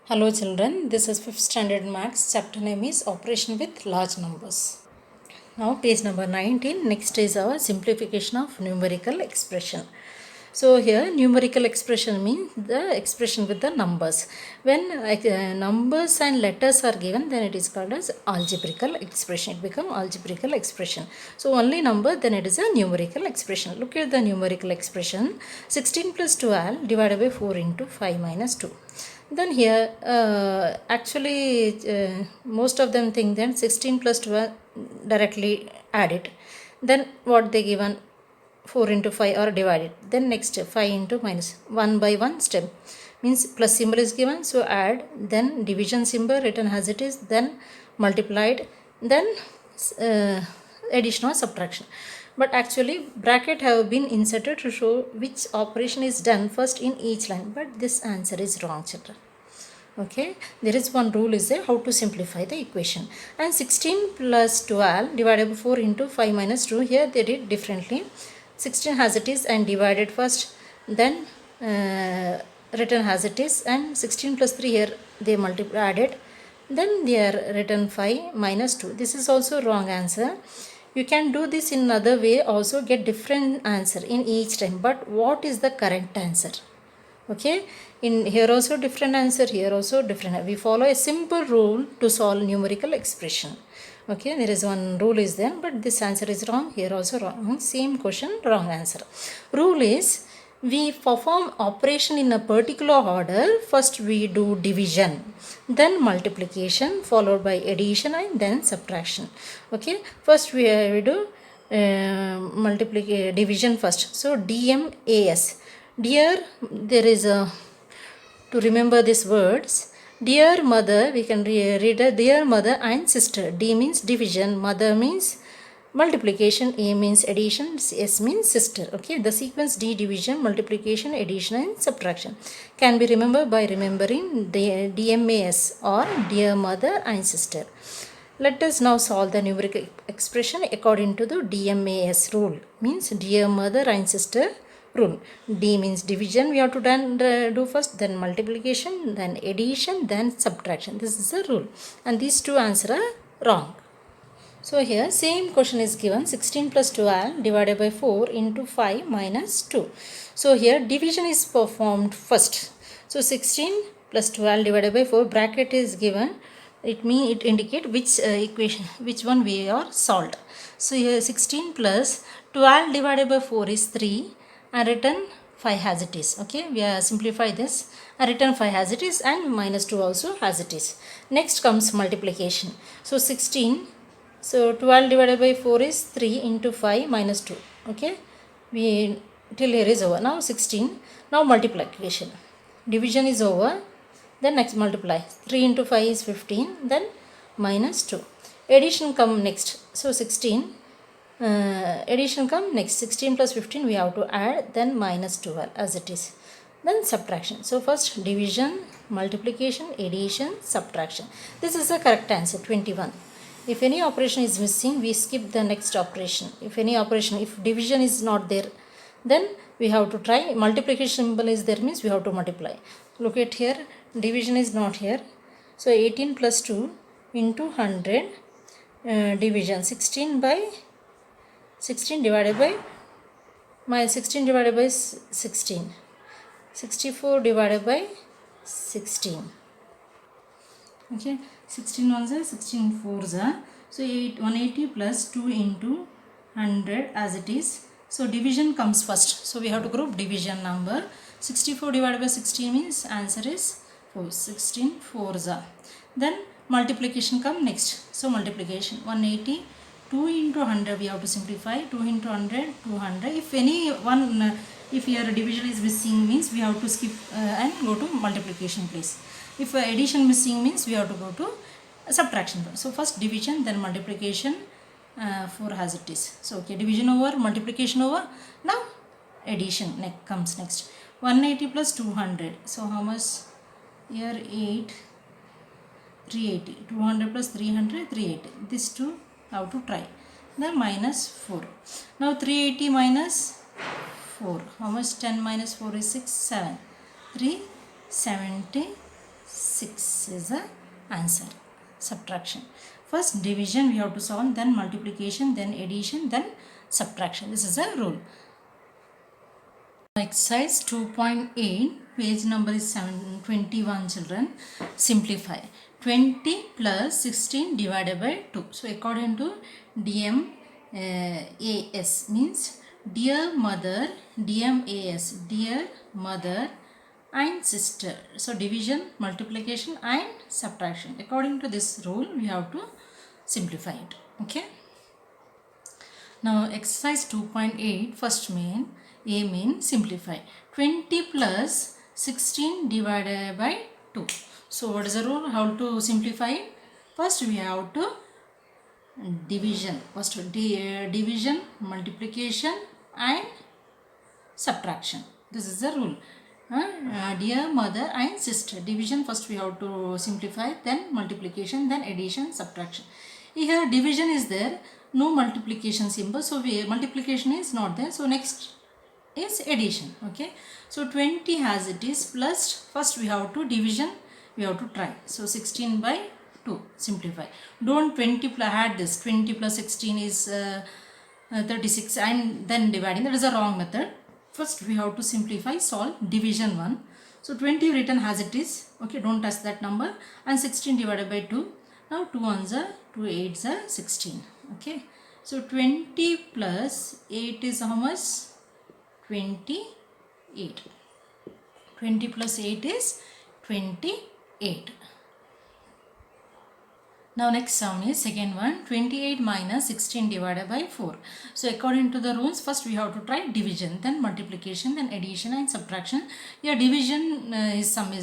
Hello children, this is 5th standard maths. Chapter name is Operation with Large Numbers. Now page number 19. Next is our simplification of numerical expression. So here numerical expression means the expression with the numbers. When numbers and letters are given, then it is called as algebraical expression. It becomes algebraical expression. So only number, then it is a numerical expression. Look at the numerical expression. 16 plus 12 divided by 4 into 5 minus 2. Then here most of them think that 16 plus 12 directly add it. Then what they given 4 into 5 or divide it. Then next 5 into minus 1 by 1 step means plus symbol is given, so add, then division symbol written as it is, then multiplied, then addition or subtraction. But actually bracket have been inserted to show which operation is done first in each line, but this answer is wrong children. Okay, there is one rule is there how to simplify the equation. And 16 plus 12 divided by 4 into 5 minus 2, here they did differently. 16 as it is and divided first, then written as it is, and 16 plus 3 here they added, then they are written 5 minus 2. This is also wrong answer. You can do this in another way also, get different answer in each time, but what is the correct answer? Okay, in here also different answer, here also different. We follow a simple rule to solve numerical expression. Okay, there is one rule is there, but this answer is wrong, here also wrong. Same question, wrong answer. Rule is, we perform operation in a particular order. First we do division, then multiplication, followed by addition, and then subtraction. Okay, first we do division first. So DMAS. Dear, there is a, to remember these words, dear mother, we can read a dear mother and sister. D means division, mother means multiplication, A means addition, S means sister. Okay, the sequence D, division, multiplication, addition and subtraction can be remembered by remembering the DMAS or dear mother and sister. Let us now solve the numerical expression according to the DMAS rule, means dear mother and sister rule. D means division, we have to do first, then multiplication, then addition, then subtraction. This is the rule, and these two answers are wrong. So here same question is given, 16 plus 12 divided by 4 into 5 minus 2. So here division is performed first. So 16 plus 12 divided by 4, bracket is given. It indicate which equation, which one we are solved. So here 16 plus 12 divided by 4 is 3, and written 5 as it is. Okay, we are simplify this, and written 5 as it is, and minus 2 also as it is. Next comes multiplication. So 16, so 12 divided by 4 is 3 into 5 minus 2. Okay, we till here is over. Now 16, now multiplication. Division is over, then next multiply. 3 into 5 is 15, then minus 2. Addition come next. So 16, addition come next. 16 plus 15 we have to add, then minus 12 as it is, then subtraction. So first division, multiplication, addition, subtraction. This is the correct answer, 21. If any operation is missing, we skip the next operation. If any operation, if division is not there, then we have to try. Multiplication symbol is there, means we have to multiply. Look at here, division is not here. So 18 plus 2 into 100, division 16 by 16 divided by 16 divided by 16, 64 divided by 16. Okay, 16 ones are 16 fours are, so 180 plus 2 into 100 as it is. So division comes first, so we have to group division number. 64 divided by 16 means answer is 4. 16 fours are. Then multiplication come next. So multiplication 180, 2 into 100 we have to simplify. 2 into 100, 200. If any one, if your division is missing means we have to skip and go to multiplication place. If addition missing means we have to go to subtraction. So first division, then multiplication, 4 as it is. So okay, division over, multiplication over. Now addition comes next. 180 plus 200. So how much? Here 8, 380. 200 plus 300, 380. These two have to try. Then minus 4. Now 380 minus 4. How much? 10 minus 4 is 6, 7. 370. 6 is the answer. Subtraction. First division we have to solve, then multiplication, then addition, then subtraction. This is a rule. Exercise 2.8, page number is 721 children. Simplify. 20 plus 16 divided by 2. So according to DMAS means dear mother, DMAS, dear mother and sister. So division, multiplication and subtraction. According to this rule we have to simplify it. Okay. Now exercise 2.8, first main, A main, simplify. 20 plus 16 divided by 2. So what is the rule? How to simplify? First we have to division. First division, multiplication and subtraction. This is the rule. Dear mother and sister. Division first we have to simplify, then multiplication, then addition, subtraction. Here division is there, no multiplication symbol, so multiplication is not there. So next is addition. Okay, so 20 as it is plus, first we have to division, we have to try. So 16 by 2, simplify. Don't 20 plus add this, 20 plus 16 is 36 and then dividing, that is a wrong method. First we have to simplify, solve division 1. So 20 written as it is. Okay, don't touch that number. And 16 divided by 2. Now 2 ones are 2 8s are 16. Okay, so 20 plus 8 is how much? 28. 20 plus 8 is 28. Now next sum is second one, 28 minus 16 divided by 4. So according to the rules, first we have to try division, then multiplication, then addition and subtraction. Here division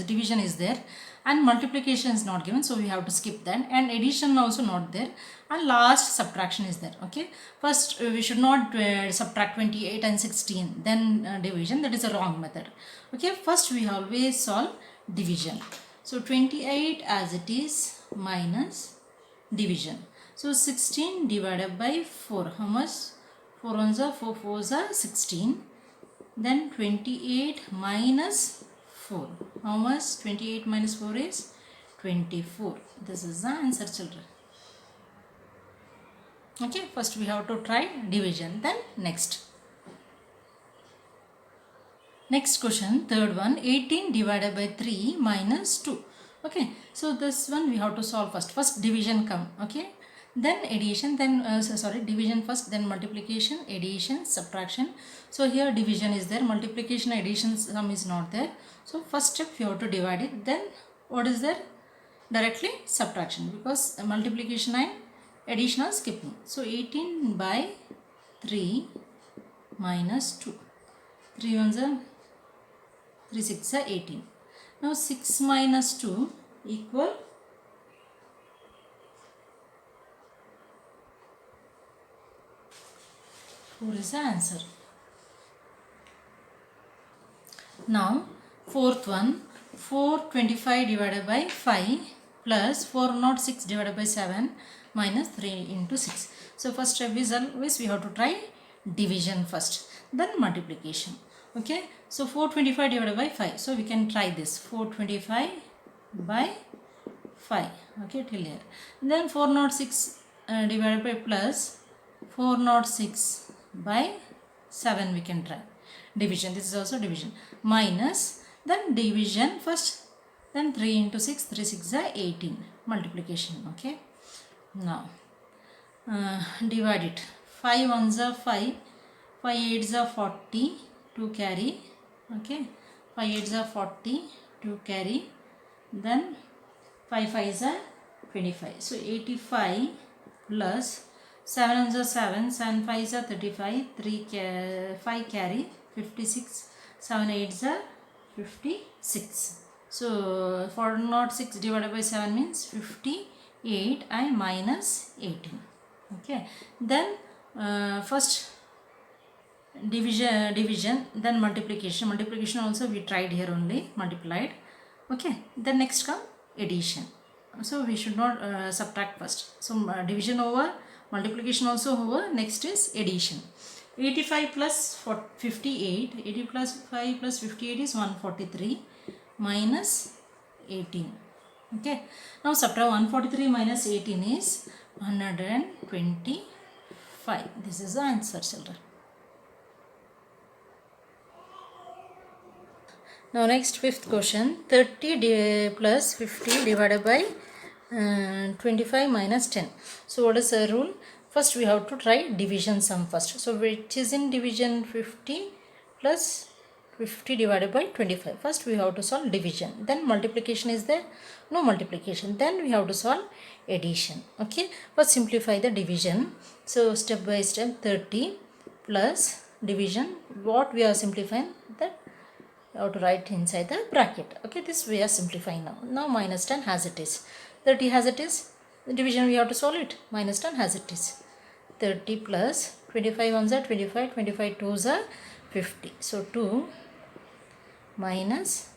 division is there and multiplication is not given, so we have to skip that, and addition also not there, and last subtraction is there. Okay, first we should not subtract 28 and 16 then division, that is a wrong method. Okay, first we always solve division. So 28 as it is minus division. So 16 divided by 4, how much? 4 ones are 4 4s are 16. Then 28 minus 4, how much? 28 minus 4 is 24. This is the answer, children. Okay, first we have to try division, then next question, third one, 18 divided by 3 minus 2. Okay, so this one we have to solve first division come. Okay, then addition, then division first, then multiplication, addition, subtraction. So here division is there, multiplication, addition sum is not there. So first step you have to divide it, then what is there? Directly subtraction, because multiplication and addition are skipping. So 18 by 3 minus 2. 3 ones are 3 6 are 18. Now 6 minus 2 equal 4 is the answer. Now fourth one, 425 divided by 5 plus 406 divided by 7 minus 3 into 6. So first step is always we have to try division first, then multiplication. Okay, so 425 divided by 5. So we can try this, 425 by 5. Okay, till here. Then 406 divided by plus 406 by 7 we can try. Division, this is also division. Minus, then division first, then 3 into 6, 3 6 are 18. Multiplication. Okay, now divide it. 5 ones are 5, 5 8s are 40, 2 carry. Okay, 5 8s are 40, 2 carry. Then 5 5s are 25. So 85 plus 7 ones are 7, 7 5s are 35, 5 carry, 56, 7 8s are 56. So 406 divided by 7 means 58 and minus 18. Okay, then first division, then multiplication. Multiplication also we tried here only, multiplied. Okay, then next come addition. So we should not subtract first. So division over, multiplication also over, next is addition. 85 plus 58, 80 plus 5 plus 58 is 143 minus 18. Okay. Now subtract 143 minus 18 is 125. This is the answer, children. Now next fifth question, 30 plus 50 divided by 25 minus 10. So what is the rule? First we have to try division sum first. So which is in division 50 plus 50 divided by 25. First we have to solve division. Then multiplication is there? No multiplication. Then we have to solve addition. Okay. First simplify the division. So step by step 30 plus division. What we are simplifying? That you have to write inside the bracket. Okay, this we are simplifying now. Now minus 10 as it is. 30 as it is. The division we have to solve it. Minus 10 as it is. 30 plus 25 ones are 25. 25 twos are 50. So 2 minus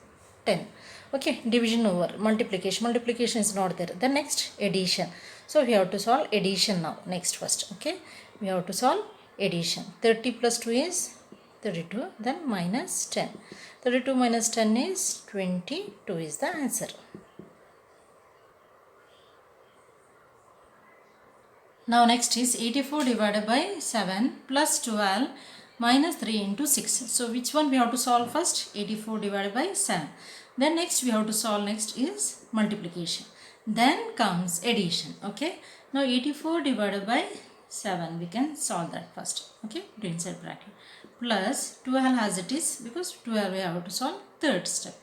10. Okay, division over. Multiplication. Multiplication is not there. The next addition. So we have to solve addition now. Next first. Okay, we have to solve addition. 30 plus 2 is 32. Then minus 10. 32 minus 10 is 22 is the answer. Now next is 84 divided by 7 plus 12 minus 3 into 6. So which one we have to solve first? 84 divided by 7. Then next we have to solve next is multiplication. Then comes addition. Okay. Now 84 divided by 7 we can solve that first. Okay. Put inside bracket. Plus 12 as it is because 12 we have to solve third step.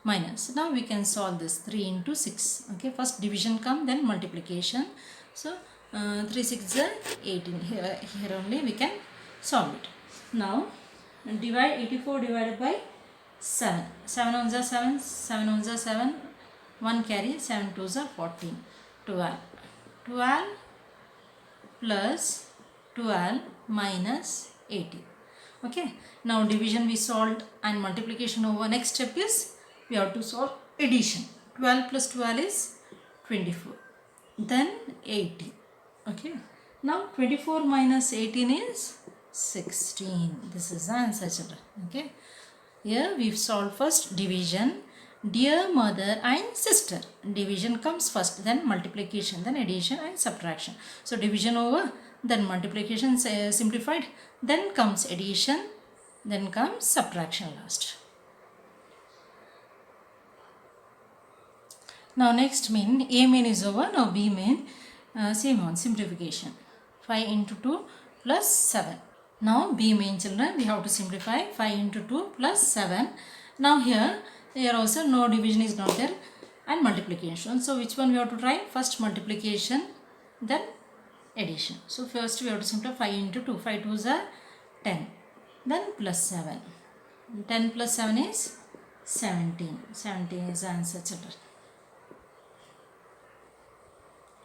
Minus. Now we can solve this 3 into 6. Okay. First division come then multiplication. So 3 6 is 18. Here only we can solve it. Now divide 84 divided by 7. 7 ones are 7. 7 ones are 7. 1 carry. 7 twos are 14. 12. 12 plus 12 minus 18. Okay. Now division we solved and multiplication over. Next step is we have to solve addition. 12 plus 12 is 24. Then 18. Okay. Now 24 minus 18 is 16. This is the answer, children. Okay. Here we've solved first division. Dear mother and sister. Division comes first, then multiplication, then addition and subtraction. So division over, then multiplication simplified, then comes addition, then comes subtraction last. Now next main, A main is over, now B main, same one, simplification. 5 into 2 plus 7. Now B main, children, we have to simplify 5 into 2 plus 7. Now here also no division is not there and multiplication. So which one we have to try? First multiplication, then addition. So first we have to simplify 5 into 2. 5 twos are 10. Then plus 7. 10 plus 7 is 17. 17 is the answer, children.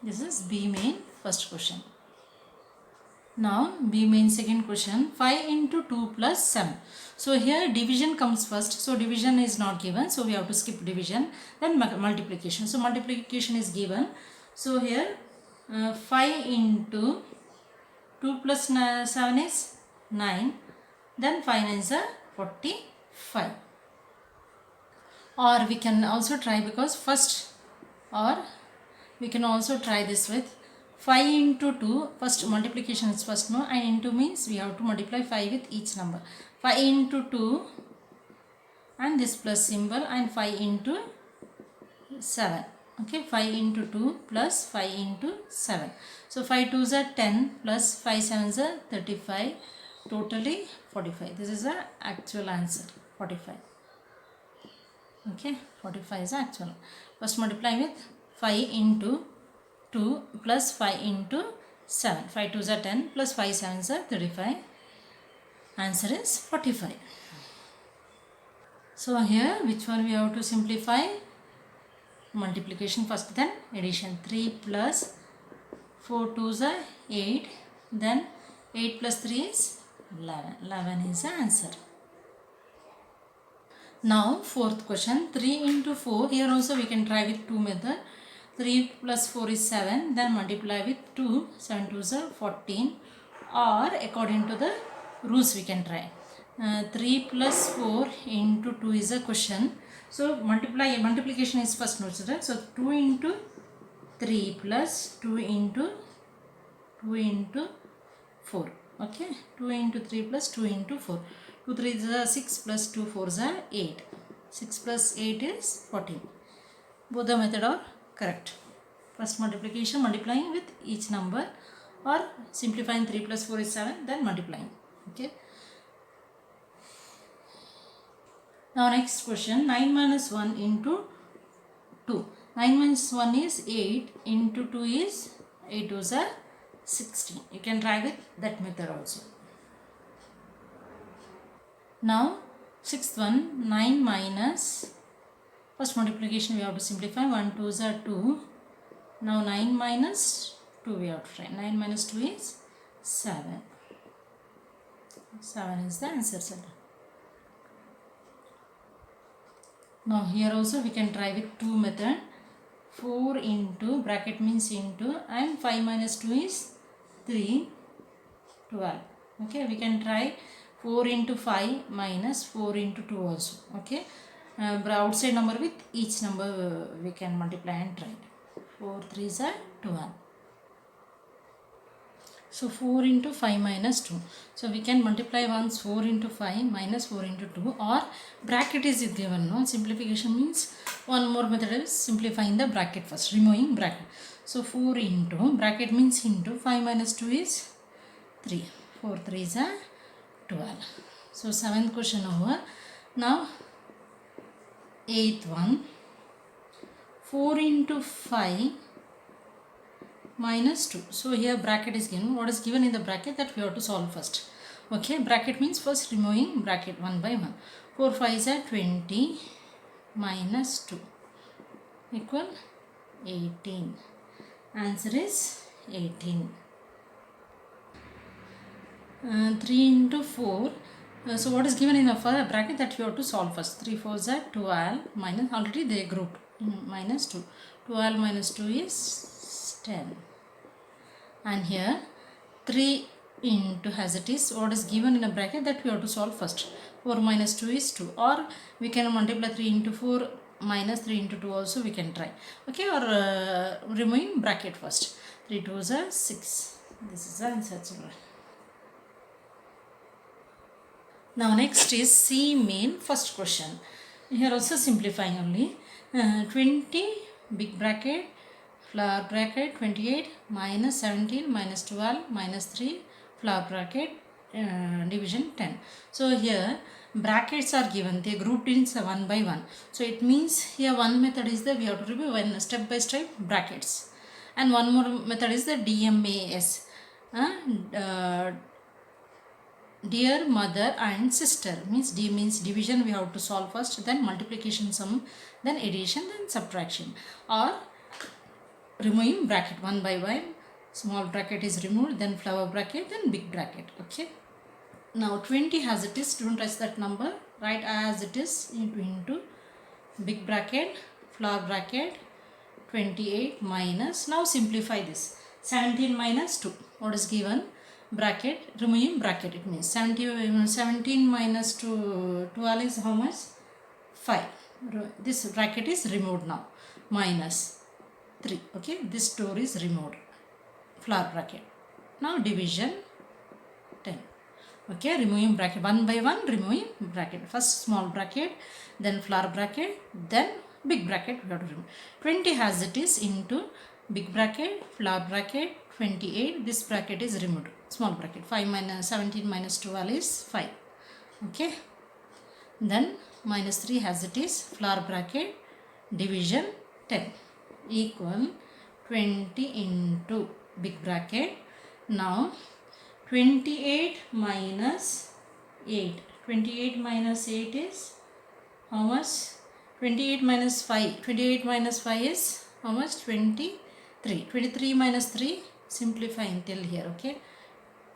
This is B main first question. Now B main second question, 5 into 2 plus 7. So here division comes first. So division is not given. So we have to skip division. Then multiplication. So multiplication is given. So here 5 into 2 plus 7 is 9. Then 5 9s are 45. Or we can also try because first, or we can also try this with 5 into 2, first multiplication is first, no, and into means we have to multiply 5 with each number. 5 into 2 and this plus symbol and 5 into 7. Okay, 5 into 2 plus 5 into 7. So 5 2s are 10 plus 5 7s are 35, totally 45. This is the actual answer, 45. Okay, 45 is actual. First multiply with 5 into 2 plus 5 into 7. 5 2s are 10 plus 5 7s are 35. Answer is 45. So here which one we have to simplify? Multiplication first, then addition. 3 plus 4 2s are 8. Then 8 plus 3 is 11. 11 is the answer. Now fourth question, 3 into 4. Here also we can try with two method. 3 plus 4 is 7. Then multiply with 2. 7 2s are 14. Or according to the rules we can try. 3 plus 4 into 2 is a question. So multiplication is first note children. So 2 into 3 plus 2 into 4. Okay, 2 into 3 plus 2 into 4. 2 3 is 6 plus 2 4 is 8. 6 plus 8 is 14. Both the method are correct. First multiplication, multiplying with each number, or simplifying 3 plus 4 is 7, then multiplying. Okay. Now next question, 9 minus 1 into 2. 9 minus 1 is 8, into 2 is 8 2s are 16. You can try with that method also. Now sixth one, 9 minus, first multiplication we have to simplify, 1 2s are 2. Now 9 minus 2 we have to try. 9 minus 2 is 7. 7 is the answer set. Now here also we can try with two method. 4 into, bracket means into, and 5 minus 2 is 3, 12. Okay, we can try 4 into 5 minus 4 into 2 also. Okay, outside number with each number we can multiply and try. 4 3s are 12. So 4 into 5 minus 2. So we can multiply once 4 into 5 minus 4 into 2, or bracket is given. No, simplification means one more method is simplifying the bracket first, removing bracket. So 4 into, bracket means into, 5 minus 2 is 3. 4 3s are 12. So 7th question over. Now 8th one, 4 into 5 minus 2. So here bracket is given. What is given in the bracket, that we have to solve first. Okay, bracket means first removing bracket one by one. 4 5s are 20 minus 2 equal 18. Answer is 18. 3 into 4. So what is given in the bracket, that we have to solve first. 3 4s are 12 minus, already they grouped, minus 2. 12 minus 2 is 10. And here 3 into, as it is, what is given in a bracket, that we have to solve first. 4 minus 2 is 2, or we can multiply 3 into 4 minus 3 into 2 also we can try. Okay, or removing bracket first. 3 2s are 6. This is the answer children. Now next is C main first question. Here also simplifying only. 20 big bracket, flower bracket, 28 minus 17 minus 12 minus 3 flower bracket, division 10. So here brackets are given, they grouped in one by one. So it means here one method is that we have to remove one step by step brackets, and one more method is the DMAS. Dear mother and sister, means D means division we have to solve first, then multiplication sum, then addition, then subtraction, or removing bracket one by one. Small bracket is removed, then flower bracket, then big bracket. Okay, now 20 as it is, don't touch that number, write as it is, into big bracket, flower bracket, 28 minus, now simplify this, 17 minus 2, what is given, bracket, removing bracket, it means 17 minus 2, 12 is how much, 5. This bracket is removed now, minus 3. Okay, this door is removed, flower bracket. Now division 10. Okay, removing bracket one by one, removing bracket, first small bracket, then flower bracket, then big bracket we have to remove. 20 as it is, into big bracket, flower bracket, 28, this bracket is removed, small bracket, 5 minus 17 minus 12 is 5. Okay, then minus 3 as it is, flower bracket, division 10 equal 20 into big bracket. Now 28 minus 8, 28 minus 8 is how much, 28 minus 5, 28 minus 5 is how much, 23. 23 minus 3, simplify until here. Okay,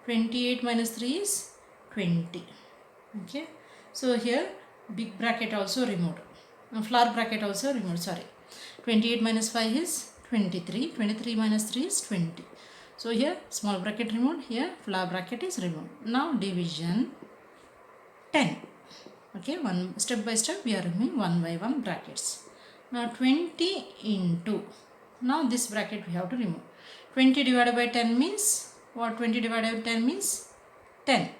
28 minus 3 is 20. Okay, so here big bracket also removed, flower bracket also removed, sorry. 28 minus 5 is 23, 23 minus 3 is 20. So here small bracket removed, here flower bracket is removed. Now division 10. Okay, one step by step we are removing one by one brackets. Now 20 into, now this bracket we have to remove. 20 divided by 10 means what? 20 divided by 10 means 10.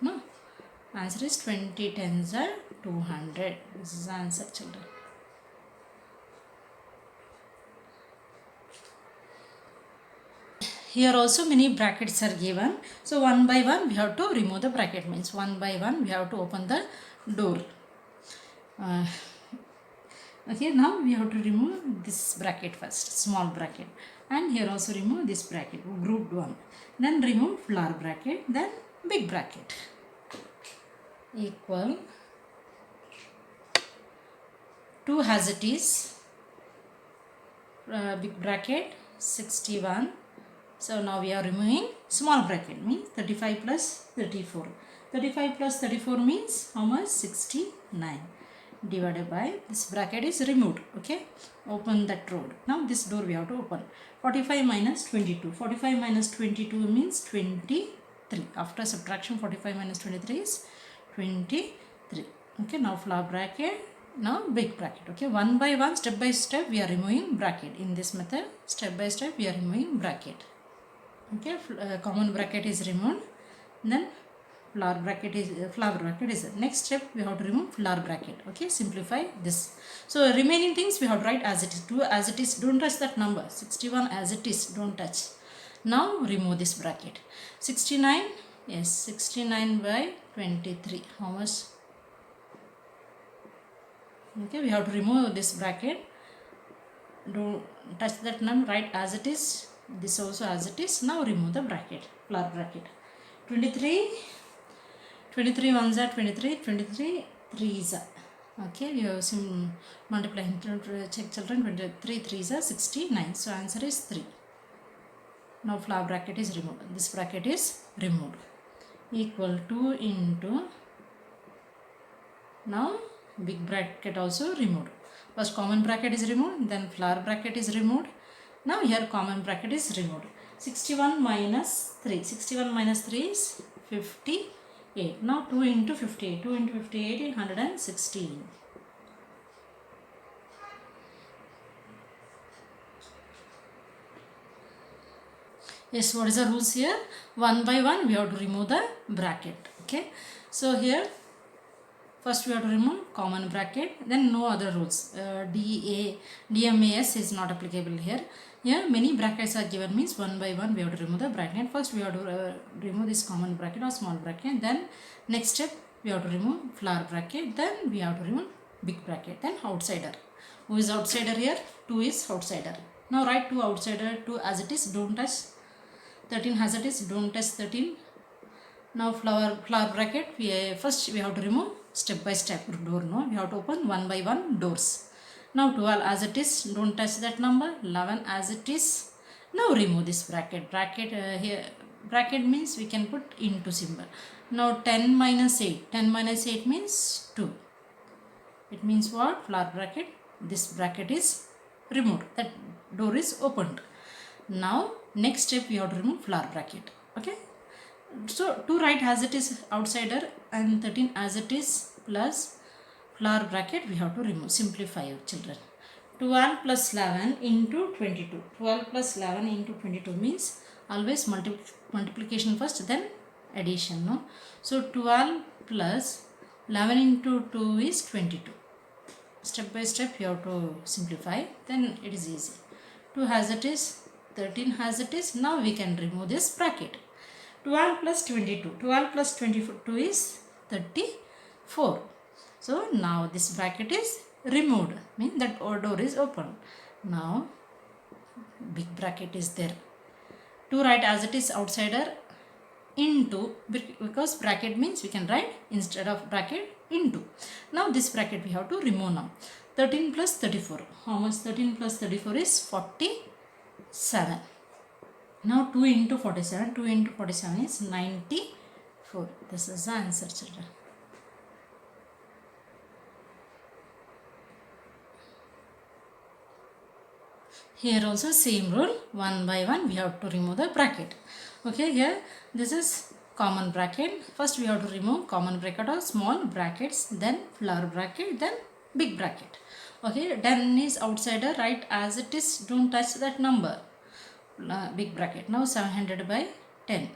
No, answer is 20 tens are 200. This is the answer, children. Here also many brackets are given. So one by one we have to remove the bracket, means one by one we have to open the door. Okay, now we have to remove this bracket first, small bracket, and here also remove this bracket, grouped one. Then remove flower bracket, then big bracket. Equal to, as it is, big bracket 61. So now we are removing small bracket, means 35 plus 34. 35 plus 34 means how much? 69 divided by, this bracket is removed. Okay, open that road. Now this door we have to open. 45 minus 22. 45 minus 22 means 23. After subtraction, 45 minus 23 is 23. Okay, now flower bracket, now big bracket. Okay, one by one, step by step we are removing bracket. In this method, step by step we are removing bracket. Okay, common bracket is removed. Then flower bracket is next step. We have to remove flower bracket. Okay, simplify this. So remaining things we have to write as it is. Do as it is, don't touch that number. 61 as it is, don't touch. Now remove this bracket. 69, yes, 69 by 23, how much? Okay, we have to remove this bracket. Don't touch that number, write as it is. This also as it is. Now remove the bracket, flower bracket. 23 ones are 23, 23 threes are. Okay, you have some multiply, check children. 23 threes are 69. So answer is 3. Now flower bracket is removed. This bracket is removed. Equal to into, now big bracket also removed. First common bracket is removed, then flower bracket is removed. Now here common bracket is removed. 61 minus 3. 61 minus 3 is 58. Now 2 into 58. 2 into 58 is 116. Yes, what is the rules here? One by one we have to remove the bracket. Okay, so here first we have to remove common bracket, then no other rules. DMAS is not applicable here. Here many brackets are given, means one by one we have to remove the bracket. First we have to remove this common bracket or small bracket. Then next step we have to remove flower bracket. Then we have to remove big bracket. Then outsider. Who is outsider here? 2 is outsider. Now write 2 outsider, 2 as it is, don't touch. 13 as it is, don't touch 13. Now flower bracket, first we have to remove step by step door. No, we have to open one by one doors. Now 12 as it is, don't touch that number. 11 as it is. Now remove this bracket. Here bracket means we can put into symbol. Now 10 minus 8. 10 minus 8 means 2. It means what? Flower bracket. This bracket is removed. That door is opened. Now next step we have to remove flower bracket. Okay. So 2 write as it is outsider and 13 as it is plus flower bracket we have to remove. Simplify, children. 12 plus 11 into 22. 12 plus 11 into 22 means always multiplication first, then addition. No, so 12 plus 11 into 2 is 22. Step by step you have to simplify, then it is easy. 2 as it is, 13 as it is. Now we can remove this bracket. 12 plus 22. 12 plus 22 is 34. So now this bracket is removed, means that door is open. Now big bracket is there. 2 write as it is outsider into, because bracket means we can write instead of bracket into. Now this bracket we have to remove. Now 13 plus 34. How much? 13 plus 34 is 47. Now 2 into 47. 2 into 47 is 94. This is the answer, children. Here also same rule. One by one we have to remove the bracket. Okay, here this is common bracket. First we have to remove common bracket or small brackets, then flower bracket, then big bracket. Okay, 10 is outsider, write as it is, don't touch that number. Big bracket. Now 700 by 10,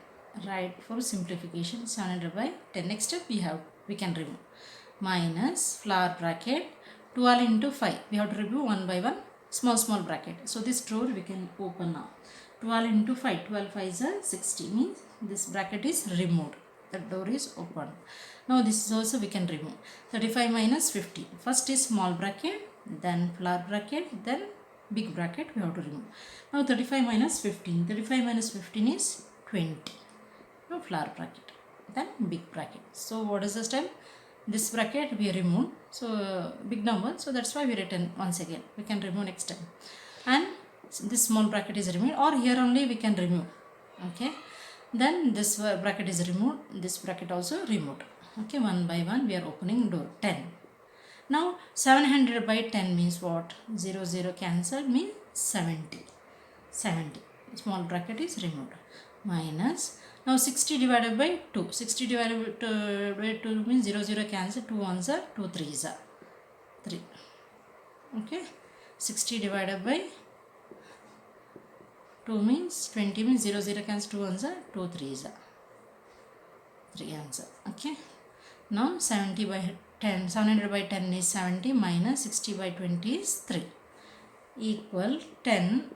right, for simplification 700 by 10. Next step we can remove, minus flower bracket 12 into 5. We have to remove one by one small bracket. So this drawer we can open now. 12 into 5, 12 5 is 60, means this bracket is removed, the door is open. Now this is also we can remove. 35 minus 50, first is small bracket, then flower bracket, then big bracket we have to remove. Now 35 minus 15, 35 minus 15 is 20. Now flower bracket, then big bracket. So what is the step? This bracket we removed, so big number, so that's why we written once again. We can remove next time, and this small bracket is removed, or here only we can remove. Okay, then this bracket is removed, this bracket also removed. Okay, one by one we are opening door. 10. Now 700 by 10 means what? 0 0 cancelled, means 70. 70, small bracket is removed, minus. Now 60 divided by 2, 60 divided by 2 means 0 0 cancel, 2 ones are 2 3s are 3. Okay, 60 divided by 2 means 20, means 0 0 cancel, 2 ones are 2 3s are 3 answer. Okay, now 70 by 10, 700 by 10 is 70, minus 60 by 20 is 3, equal 10.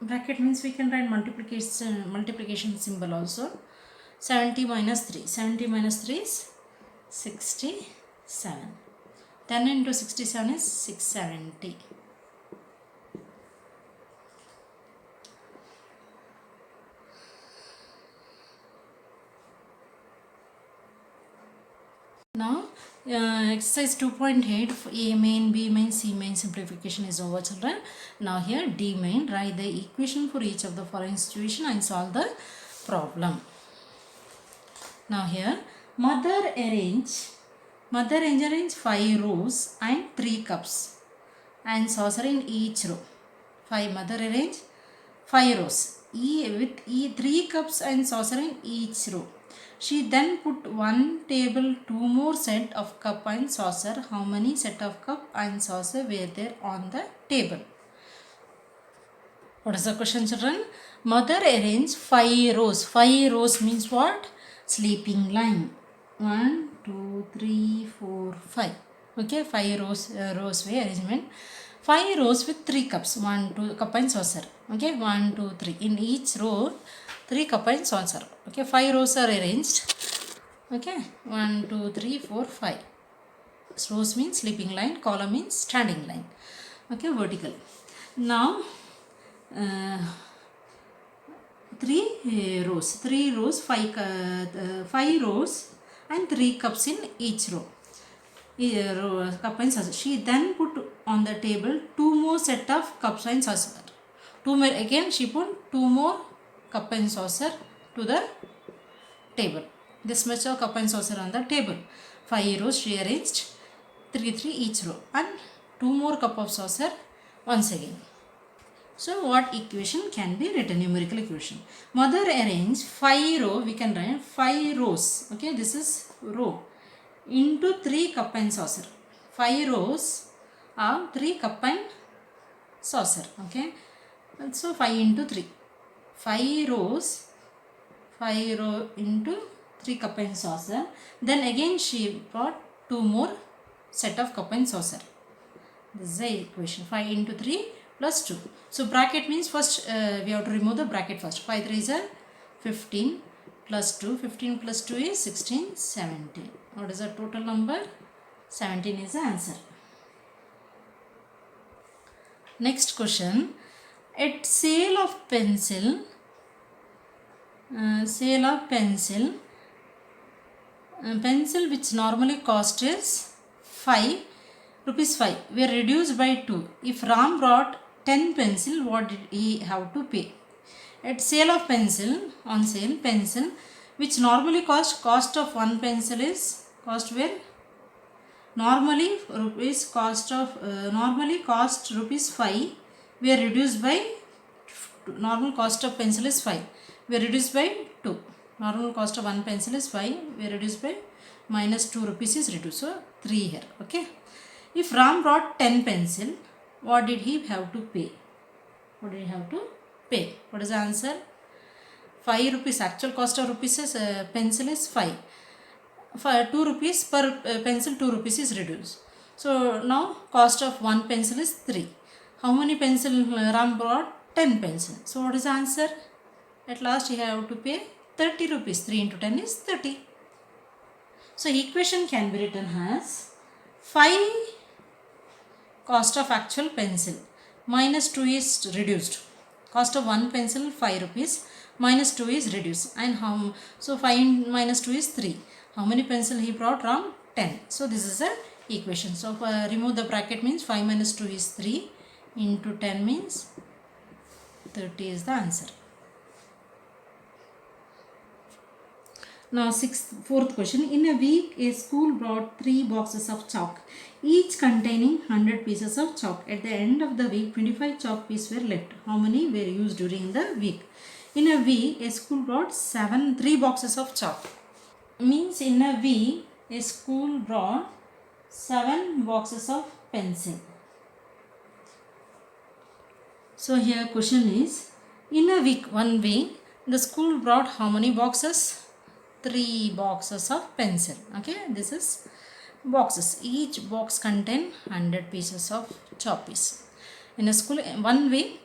Bracket means we can write multiplication symbol also. 70 minus 3, 70 minus 3 is 67. 10 into 67 is 670. Now exercise 2.8, A main, B main, C main simplification is over, children. Now here D main, write the equation for each of the following situation and solve the problem. Now here mother arrange 5 rows and 3 cups and saucer in each row. Mother arrange 5 rows with 3 cups and saucer in each row. She then put one table, 2 more set of cup and saucer. How many set of cup and saucer were there on the table? What is the question, children? Mother arranged 5 rows. 5 rows means what? Sleeping line. 1, 2, 3, 4, 5. Okay, 5 rows way arrangement. 5 rows with 3 cups. 1, 2 cup and saucer. Okay, 1, 2, 3. In each row, 3 cup and saucer. Okay, 5 rows are arranged. Okay, 1, 2, 3, 4, 5. Rows means sleeping line, column means standing line. Okay, vertical. Now 3 rows, 5 rows and 3 cups in each row. Cup and saucer. She then put on the table 2 more set of cups and saucer. Again she put 2 more cup and saucer to the table. This much of cup and saucer on the table. 5 rows she arranged, 3 each row, and 2 more cup of saucer once again. So what equation can be written? Numerical equation. Mother arranged 5 rows. We can write 5 rows. Okay, this is row into 3 cup and saucer. 5 rows of 3 cup and saucer. Okay, so 5 into 3. 5 rows into 3 cup and saucer. Then again she brought 2 more set of cup and saucer. This is the equation. 5 into 3 plus 2. So bracket means first we have to remove the bracket first. 5 3s are 15 plus 2. 15 plus 2 is 16, 17. What is the total number? 17 is the answer. Next question. At sale of pencil, pencil which normally cost is rupees 5 were reduced by 2. If Ram brought 10 pencil, what did he have to pay? At sale of pencil, on sale pencil which normally cost of one pencil is normally cost rupees 5 we are reduced by normal cost of pencil is 5 we are reduced by 2. Normal cost of one pencil is 5. We reduce by minus 2 rupees is reduced. So 3 here. Okay. If Ram brought 10 pencil, what did he have to pay? What did he have to pay? What is the answer? 5 rupees. Actual cost of rupees is, pencil is 5. For 2 rupees per pencil, 2 rupees is reduced. So now cost of one pencil is 3. How many pencil Ram brought? 10 pencil. So what is the answer? At last he have to pay 30 rupees. 3 into 10 is 30. So equation can be written as 5 cost of actual pencil minus 2 is reduced. Cost of one pencil 5 rupees minus 2 is reduced. And how? So 5 minus 2 is 3. How many pencil he brought? Ram? 10. So this is the equation. So remove the bracket means 5 minus 2 is 3 into 10 means 30 is the answer. Now fourth question. In a week, a school brought 3 boxes of chalk, each containing 100 pieces of chalk. At the end of the week, 25 chalk pieces were left. How many were used during the week? In a week, a school brought 3 boxes of chalk. Means in a week, a school brought 7 boxes of pencil. So here question is, in a week, 1 week, the school brought how many boxes? 3 boxes of pencil. Okay, this is boxes. Each box contain 100 pieces of chalk piece. In a school, 1 week,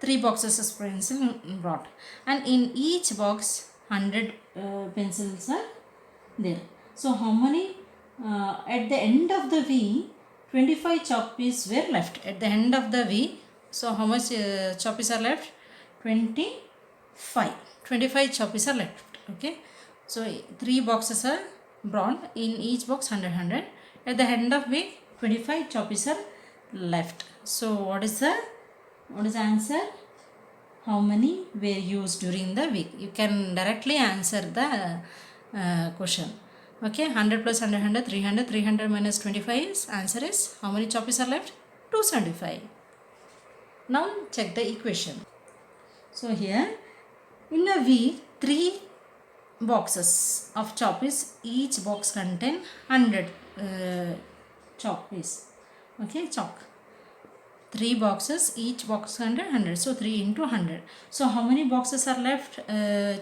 3 boxes of pencil brought, and in each box 100 pencils are there. So how many at the end of the week 25 chalk pieces were left at the end of the week. So how much chalk pieces are left? 25 chalk pieces are left. Okay, so 3 boxes are brought, in each box 100. At the end of week 25 chalk pieces are left. So what is the answer? How many were used during the week? You can directly answer the question. Okay, 100 plus 100, 300. 300 minus 25 is, answer is, how many chalk pieces are left? 275. Now check the equation. So here, in a week, 3 boxes of chalk piece, each box contain 100 chalk piece. Okay, chalk. 3 boxes, each box contain 100. So 3 into 100. So how many boxes are left?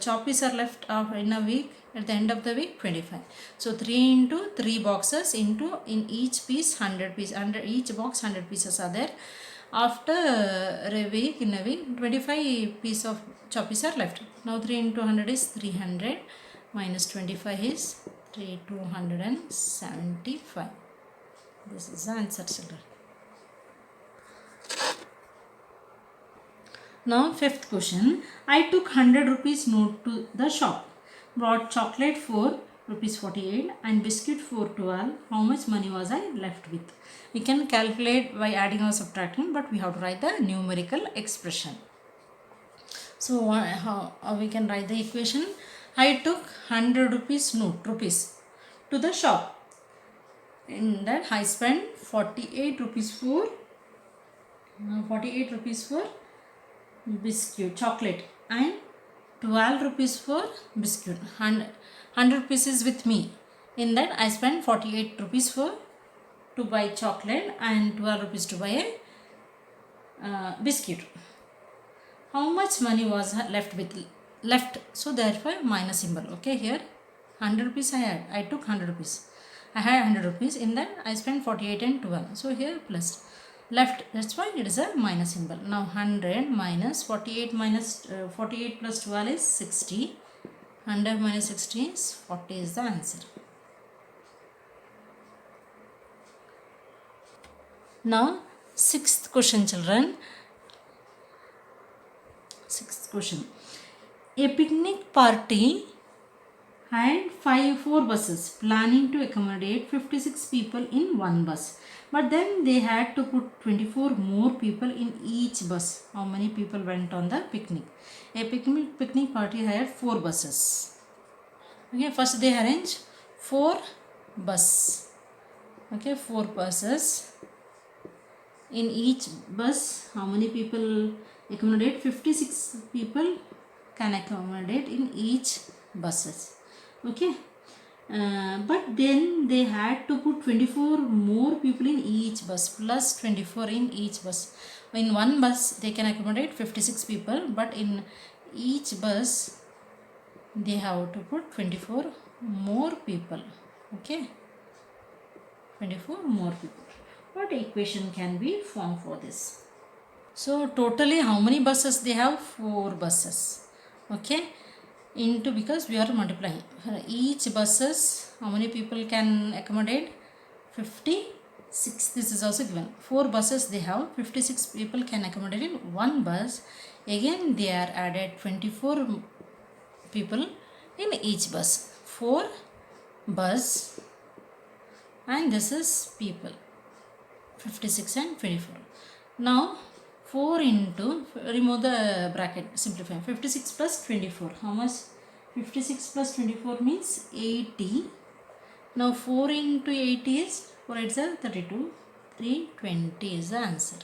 Chalk piece are left in a week. At the end of the week, 25. So 3 into 3 boxes into, in each piece 100 pieces. Under each box 100 pieces are there. After a week, in a week, 25 pieces of chalk piece are left. Now 3 into 100 is 300 minus 25 is 275. This is the answer, children. Now fifth question. I took 100 rupees note to the shop, brought chocolate for rupees 48 and biscuit for 12. How much money was I left with? We can calculate by adding or subtracting, but we have to write the numerical expression. So how we can write the equation? I took 100 rupees note to the shop. In that I spent 48 rupees for biscuit, chocolate, and 12 rupees for biscuit. 100 rupees is with me. In that I spent 48 rupees to buy chocolate and 12 rupees to buy a biscuit. How much money was left? So therefore minus symbol. Okay, here 100 rupees I took 100 rupees. I had 100 rupees. In that I spent 48 and 12. So here plus. Left, that's why it is a minus symbol. Now 100 minus 48 minus 48 plus 12 is 60. 100 minus 60 is 40 is the answer. Now sixth question, children. Sixth question. A picnic party had 4 buses planning to accommodate 56 people in one bus. But then they had to put 24 more people in each bus. How many people went on the picnic? A picnic party had 4 buses. Okay, first they arrange 4 buses. Okay, 4 buses. In each bus, how many people accommodate? 56 people can accommodate in each buses. Okay. But then they had to put 24 more people in each bus, plus 24 in each bus. In one bus they can accommodate 56 people, but in each bus they have to put 24 more people. Okay, 24 more people. What equation can be formed for this? So totally how many buses they have? 4 buses. Okay, into, because we are multiplying each buses, how many people can accommodate? 56. This is also given. 4 buses they have, 56 people can accommodate in one bus. Again they are added 24 people in each bus. 4 bus, and this is people 56 and 24. Now 4 into, remove the bracket, simplify. 56 plus 24, how much? 56 plus 24 means 80. Now 4 into 80 is, 4 8 is 32. 320 is the answer.